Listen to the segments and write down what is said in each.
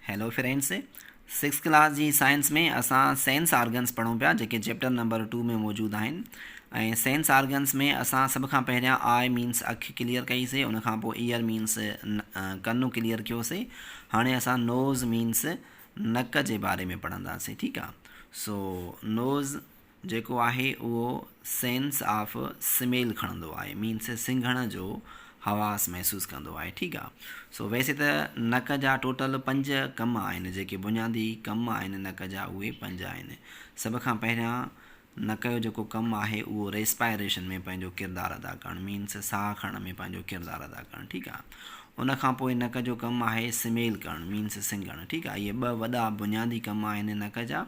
Hello friends, six class जी science में असां sense organs पढ़ूं पिया जेके चैप्टर नंबर 2 में मौजूदु आहिनि। ऐं सेंस आर्गन्स में असां सभ खां पहिरियां आई मीन्स अखि क्लियर कईसीं, उन खां पोइ ईयर मीन्स कनु क्लियर कयोसीं। हाणे असां नोज़ मीन्स नक जे बारे में पढ़ंदासीं, ठीकु आहे। सो नोज़ जेको आहे उहो सेंस ऑफ स्मेल खणंदो आहे, मीन्स सिंघण जो हवास महसूसु कंदो आहे, ठीकु आहे। सो वैसे त नक जा टोटल 5 कम आहिनि, जेके बुनियादी कम आहिनि नक जा उहे 5 आहिनि। सभ खां पहिरियां नक जो जेको कमु आहे उहो रेस्पायरेशन में पंहिंजो किरदारु अदा करणु, मीन्स साह खणण में पंहिंजो किरदारु अदा करणु, ठीकु आहे। उन खां पोइ नक जो कमु आहे स्मेल करणु, मीन्स सिंघणु, ठीकु आहे। इहे 2 वॾा बुनियादी कम आहिनि नक जा।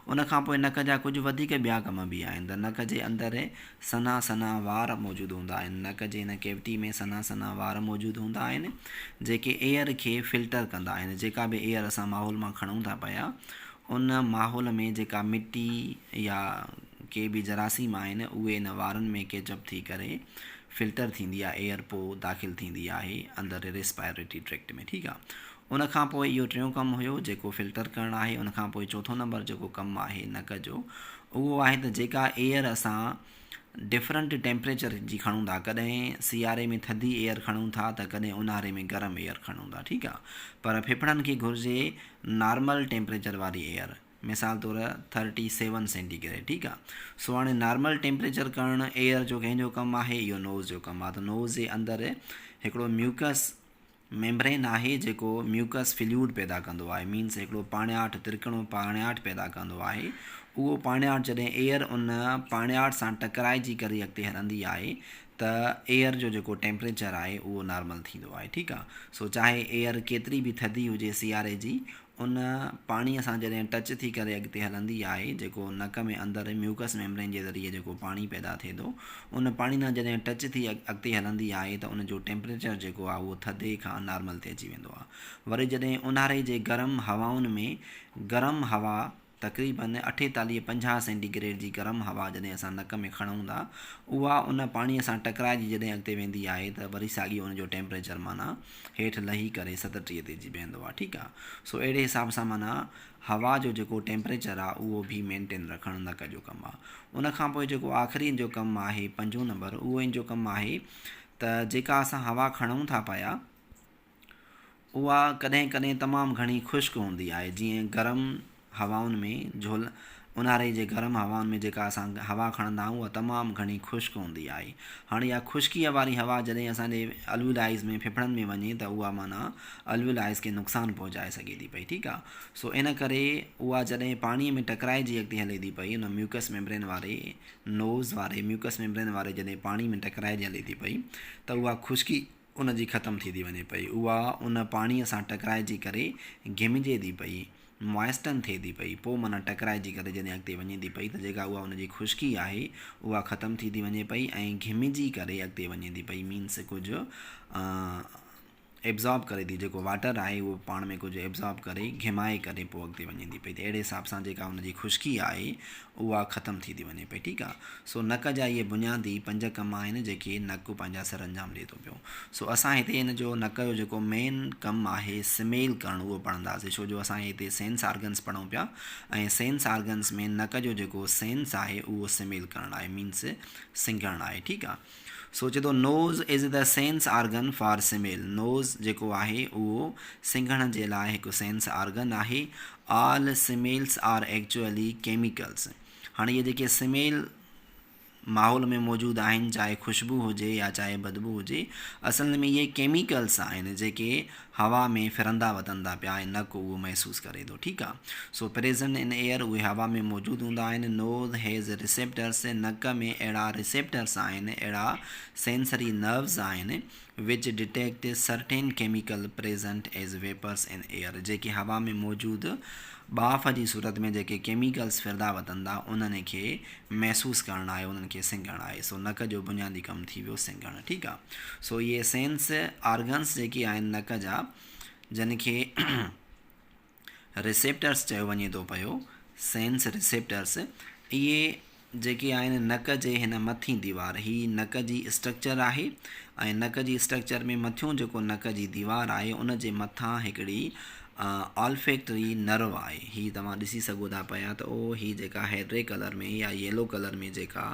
उन खां पोइ नक जा कुझु वधीक ॿिया कम बि आहिनि। त नक जे अंदरि सना सना वार मौजूदु हूंदा आहिनि, नक जे हिन कैविटी में सना सना वार मौजूदु हूंदा आहिनि जेके एयर खे फिल्टर कंदा आहिनि। जेका बि एयर असां माहौल मां खणूं था पिया, उन माहौल में जेका मिटी या के बि जरासीम आहिनि उहे इन वारनि में कैचअप थी करे फिल्टर थींदी आहे, एयर पोइ दाख़िल थींदी आहे अंदरि रेस्पायरेटरी ट्रैक्ट में, ठीकु आहे। उन खां पोइ इहो टियों कमु हुयो जेको फिल्टर करणु आहे। उन खां पोइ चोथों नंबर जेको कमु आहे नक जो, उहो आहे त जेका एयर असां डिफरेंट टेम्परेचर जी खणूं था, कॾहिं सियारे में थधी एयर खणूं था त कॾहिं ऊन्हारे में गरम एयर खणूं था, ठीकु आहे। पर फेफड़नि खे घुरिजे नॉर्मल टेम्परेचर वारी एयर, मिसाल तौरु 37 सेंटीग्रेड, ठीकु आहे। सो हाणे नॉर्मल टेम्परेचर करणु एयर जो कंहिंजो कमु आहे, इहो नोज़ जो कमु आहे। त नोज़ जे अंदरि हिकिड़ो म्यूकस मेम्ब्रेन आहे जेको म्यूकस फ्लूइड पैदा कंदो आहे, मीन्स हिकिड़ो पाणियाठ तिरकणो पाणियाठ पैदा कंदो आहे। उहो पाणियाठ जॾहिं एयर उन पाणियाठ सां टकराइजी करे अॻिते हलंदी आहे त एयर जो जेको टेम्परेचर आहे उहो नॉर्मल थींदो आहे, ठीकु आहे। सो चाहे एयर केतिरी बि थधी हुजे सियारे जी, उन पाणीअ सां जॾहिं टच थी करे अॻिते हलंदी आहे, जेको नक में अंदरि म्यूकस मेम्ब्रेन जे ज़रिए जेको पाणी पैदा थिए थो, उन पाणी सां जॾहिं टच थी अॻिते हलंदी आहे त उन जो टेम्परेचर जेको आहे उहो थधे खां नॉर्मल ते अची वेंदो आहे। वरी जॾहिं ऊन्हारे जे गरम हवाउनि में गरम हवा तक़रीबन 48-50 सेंटीग्रेड जी गरम हवा जॾहिं असां नक में खणूं था, उहा उन पाणीअ सां टकराइजी जॾहिं अॻिते वेंदी आहे त वरी साॻी उन जो टेम्परेचर माना हेठि लही करे 37 ते अची वेंदो आहे, ठीकु आहे। सो अहिड़े हिसाब सां माना हवा जो जेको टेम्परेचर आहे उहो बि मेंटेन रखणु नक जो कमु आहे। उन खां पोइ जेको आख़िरी जो कमु आहे 5 नंबर, उहो इन जो कमु आहे त जेका असां हवा खणूं था पिया उहा कॾहिं कॾहिं तमामु घणी ख़ुश्क हूंदी आहे। जीअं गरम हवाउनि में ऊन्हारे जे गरम हवाउनि में जेका असां हवा खणंदा आहियूं उहा तमामु घणी ख़ुश्क हूंदी आहे। हाणे इहा ख़ुश्कीअ वारी हवा जॾहिं असांजे अल्वुलाइज़ में फेफड़नि में वञे त उहा माना अल्वुलाइज़ खे नुक़सानु पहुचाए सघे थी पई, ठीकु आहे। सो इन करे उहा जॾहिं पाणीअ में टकराइजी अॻिते हले थी पई, उन म्यूकस मेम्ब्रेन वारे नोज़ वारे म्यूकस मेम्ब्रेन वारे जॾहिं पाणी में टकराइजी हले थी पई त उहा ख़ुश्की उन जी ख़तमु थी वञे पई, उहा उन पाणीअ सां टकराइजी करे घिमिजे थी पई, मॉइस्टन थिए थी पई, पोइ माना टकराइजी करे जॾहिं अॻिते वञे थी पई त जेका उहा उन जी ख़ुश्की आहे उहा ख़तमु थी वञे पई ऐं घिमिजी करे अॻिते वञे थी पई, मीन्स कुझु एब्ज़ॉर्ब करे थी, जेको वाटर आहे उहो पाण में कुझु एब्ज़ॉर्ब करे घिमाए करे पोइ अॻिते वञे थी पई। त अहिड़े हिसाब सां जेका उन जी ख़ुश्की आहे उहा ख़तमु थी वञे पई, ठीकु आहे। सो नक जा इहे बुनियादी 5 कम आहिनि जेके नक पंहिंजा सर अंजाम ॾिए थो पियो। सो असां हिते हिन जो नक जो जेको मेन कमु आहे स्मेल करणु उहो पढ़ंदासीं, छो जो असां हिते सेंस आर्गन्स पढ़ूं पिया ऐं सेंस आर्गन्स में नक जो जेको सेंस आहे उहो स्मेल करणु आहे, मीन्स सिंघणु आहे, ठीकु आहे। सोचे थो nose is the sense organ for smell, nose जेको आहे उहो सिंघण जे लाइ हिकु सेंस आर्गन आहे। All smells are actually chemicals. हाणे इहे जेके स्मेल माहौल में मौजूदु आहिनि, चाहे ख़ुशबू हुजे या चाहे बदबू हुजे, असल में इहे केमिकल्स आहिनि जेके हवा में फिरंदा वधंदा पिया ऐं नक उहो महसूसु करे थो, ठीकु आहे। सो प्रेज़ेंट इन एयर उहे हवा में मौजूदु हूंदा आहिनि। नोज़ हैज़ रिसेप्टर्स, नक में अहिड़ा रिसेप्टर्स आहिनि, अहिड़ा सेंसरी नर्व्स आहिनि which detect certain chemical present as vapours in air, जेके हवा में मौजूदु बाफ़ जी सूरत में जेके केमिकल्स फिरदा वधंदा उन्हनि खे महसूसु करणु आहे, उन्हनि खे सिंघणु आहे। सो नक जो बुनियादी कमु थी वियो सिंघणु, ठीकु आहे। सो इहे सेंस आर्गन्स जेके आहिनि नक जा, जिन खे रिसेप्टर्स चयो वञे थो पियो, सेंस रिसेप्टर्स, इहे जेके आहिनि नक जे हिन मथीं दीवार, ही नक जी स्ट्रक्चर आहे ऐं नक जी स्ट्रक्चर में मथियों जेको नक जी दीवार आहे उन जे मथां हिकिड़ी ऑल्फैक्टरी नर्व आहे। ही तव्हां ॾिसी सघो था पिया त ओ ही जेका है रे कलर में या येलो कलर में जेका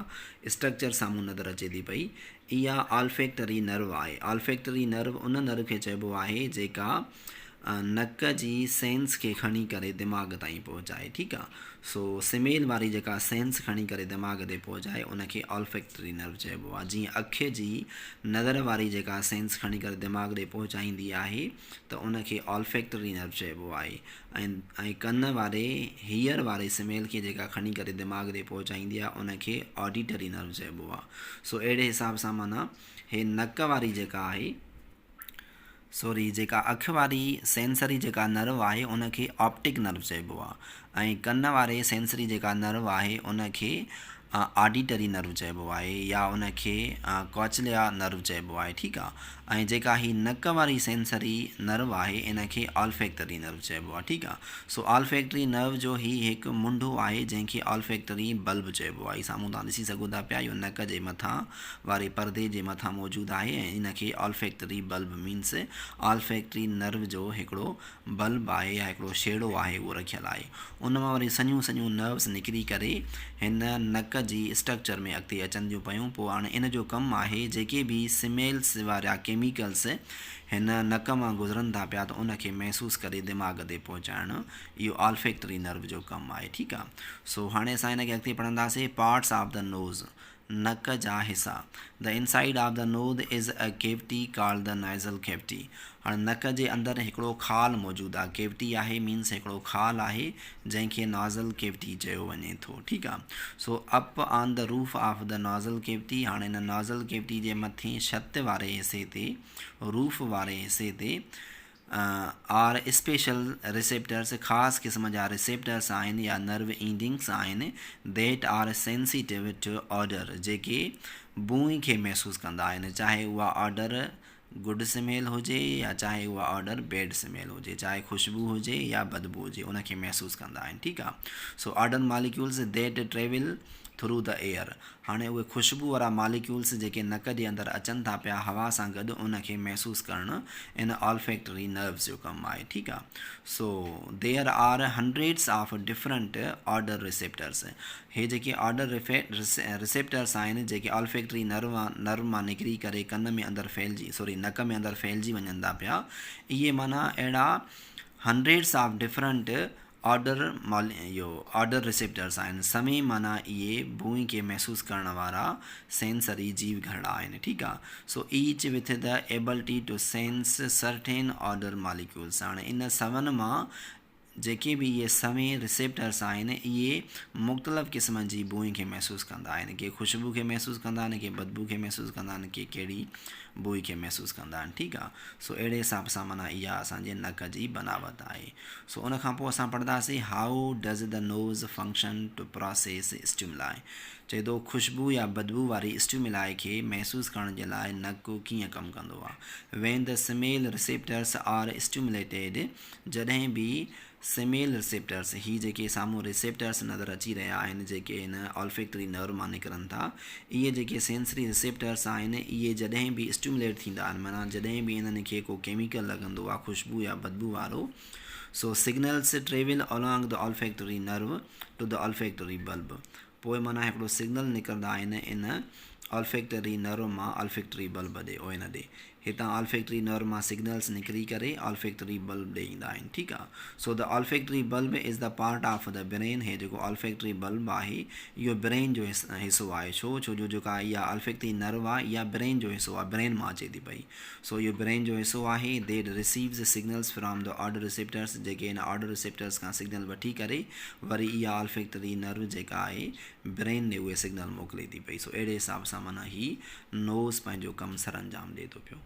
स्ट्रक्चर साम्हूं नज़र अचे थी पई, इहा ऑल्फैक्टरी नर्व आहे। ऑल्फैक्टरी नर्व उन नर्व खे चइबो आहे जेका नक जी सेंस खे खणी करे दिमाग़ ताईं पहुचाए, ठीकु आहे। सो स्मेल वारी जेका सेंस खणी करे दिमाग़ ते पहुचाए उनखे ऑल्फैक्टरी नर्व चइबो आहे। जीअं अखि जी नज़र वारी जेका सेंस खणी करे दिमाग़ ते पहुचाईंदी आहे त उनखे ऑल्फैक्टरी नर्व चइबो आहे। ऐं कन वारे हीयर वारे स्मेल खे जेका खणी करे दिमाग़ ते पहुचाईंदी आहे उनखे ऑडिटरी नर्व चइबो आहे। सो अहिड़े हिसाब सां माना हे नक वारी जेका आहे जेका अखि वारी सेंसरी जेका नर्व आहे उनखे ऑप्टिक नर्व चइबो आहे। ऐं कन वारे सेंसरी जेका नर्व आहे उनखे ऑडिटरी नर्व चइबो आहे या उनखे कॉचलिया नर्व चइबो आहे, ठीकु आहे। ऐं जेका ही नक वारी सेंसरी नर्व आहे इनखे ऑल्फैक्टरी नर्व चइबो आहे, ठीकु आहे। सो ऑल्फैक्टरी नर्व जो ही हिकु मुंडो आहे जंहिंखे ऑल्फैक्टरी बल्ब चइबो आहे। साम्हूं तव्हां ॾिसी सघो था पिया, इहो नक जे मथां वारे परदे जे मथां मौजूदु आहे ऐं इनखे olfactory bulb means olfactory nerve जो हिकिड़ो बल्ब आहे या हिकिड़ो छेड़ो आहे उहो रखियलु आहे। उन मां वरी सञूं सञूं नर्व्स निकिरी करे हिन नक जी स्ट्रक्चर में अॻिते अचनि थियूं पियूं। पोइ हाणे इन जो कमु आहे जेके बि स्मेल्स वारा केमिकल्स हिन नक मां गुज़रनि था पिया त उनखे महसूसु करे दिमाग़ ते पहुचाइणु, इहो ऑल्फैक्टरी नर्व जो कमु आहे, ठीकु आहे। सो हाणे असां हिनखे अॻिते पढ़ंदासीं। पार्ट्स ऑफ द नोज़, नक जा हिसा। The inside of the nose is a cavity called the nasal cavity. हाणे नक जे अंदरि हिकिड़ो खाल मौजूदु आहे। कैविटी आहे मीन्स हिकिड़ो खाल आहे जंहिंखे नाज़ल कैविटी चयो वञे थो, ठीकु आहे। So up on the roof of the nasal cavity, हाणे हिन नाज़ल कैविटी जे मथे छत वारे हिसे ते, रूफ वारे हिसे ते आर स्पेशल रिसेप्टर्स, ख़ासि क़िस्म जा रिसेप्टर्स आहिनि या नर्व ईंडिंग्स आहिनि that are sensitive to odour, जेके बूई खे महसूसु कंदा आहिनि, चाहे उहा ऑडर गुड स्मेल हुजे या चाहे उहा ऑडर बैड स्मेल हुजे, चाहे ख़ुशबू हुजे या बदबू हुजे, उनखे महसूसु कंदा आहिनि, ठीकु आहे। So odour molecules that travel through the air, हाणे उहे ख़ुशबू वारा मॉलिक्यूल्स जेके नक जे अंदरि अचनि था पिया हवा सां गॾु उनखे महसूसु करणु इन ऑल्फैक्टरी नर्व्स जो कमु आहे, ठीकु आहे। So there are hundreds of different odour receptors, हे जेके ऑडर रिसेप्टर्स आहिनि जेके ऑल्फैक्टरी नर्व मां निकिरी करे कन में अंदरि फैलिजी नक में अंदरि फैलिजी वञनि था पिया, इहे माना अहिड़ा hundreds of different odour receptors आहिनि। समय माना इहे बूई खे महसूसु करण वारा सेंसरी जीव घड़ा आहिनि, ठीकु आहे। So each with the ability to sense certain odour molecules, हाणे इन सवनि मां जेके बि इहे समय रिसेप्टर्स आहिनि इहे मुख़्तलिफ़ क़िस्म जी बूई खे महसूसु कंदा आहिनि। के ख़ुशबू खे महसूसु कंदा आहिनि, के बदबू खे महसूसु कंदा आहिनि, के कहिड़ी बूई खे महसूसु कंदा आहिनि, ठीकु आहे। सो अहिड़े हिसाब सां माना इहा असांजे नक जी बनावट आहे। सो उन खां पोइ असां पढ़ंदासीं how does the nose function to process stimuli, चए थो ख़ुशबू या बदबू वारी स्टिमुलाई खे महसूसु करण जे लाइ नक कीअं कमु कंदो आहे। When the smell receptors are stimulated, जॾहिं बि स्मेल रिसेप्टर्स, ही जेके साम्हूं रिसेप्टर्स नज़र अची रहिया आहिनि जेके हिन ऑल्फैक्टरी नर्व मां निकिरनि था, इहे जेके सेंसरी रिसेप्टर्स आहिनि इहे जॾहिं बि स्टिमुलेट थींदा आहिनि, माना जॾहिं बि इन्हनि खे को केमिकल लॻंदो आहे ख़ुशबू या बदबू वारो, so signals travel along the olfactory nerve to the olfactory bulb, पोइ माना हिकिड़ो सिग्नल निकिरंदा आहिनि इन ऑल्फैक्टरी नर्व मां ऑल्फैक्टरी बल्ब ॾे ओ इन ॾे, हितां ऑल्फैक्टरी नर्व मां सिग्नल्स निकिरी करे ऑल्फैक्टरी बल्ब ॾे ईंदा आहिनि, ठीकु आहे। So the olfactory bulb is the part of the brain, हे जेको ऑल्फैक्टरी बल्ब आहे इहो ब्रेन जो हिसो आहे। छो जो जेका इहा ऑल्फैक्टरी नर्व आहे इहा ब्रेन जो हिसो आहे, ब्रेन मां अचे थी पई। सो इहो ब्रेन जो हिसो आहे। That receives signals from the odour receptors, जेके हिन ऑडर रिसेप्टर्स खां सिग्नल वठी करे वरी इहा ऑल्फैक्टरी नर्व जेका आहे ब्रेन ने उहे सिग्नल मोकिले थी पई। सो अहिड़े हिसाब सां माना ही नोज़ पंहिंजो कमु सर अंजाम ॾिए थो पियो।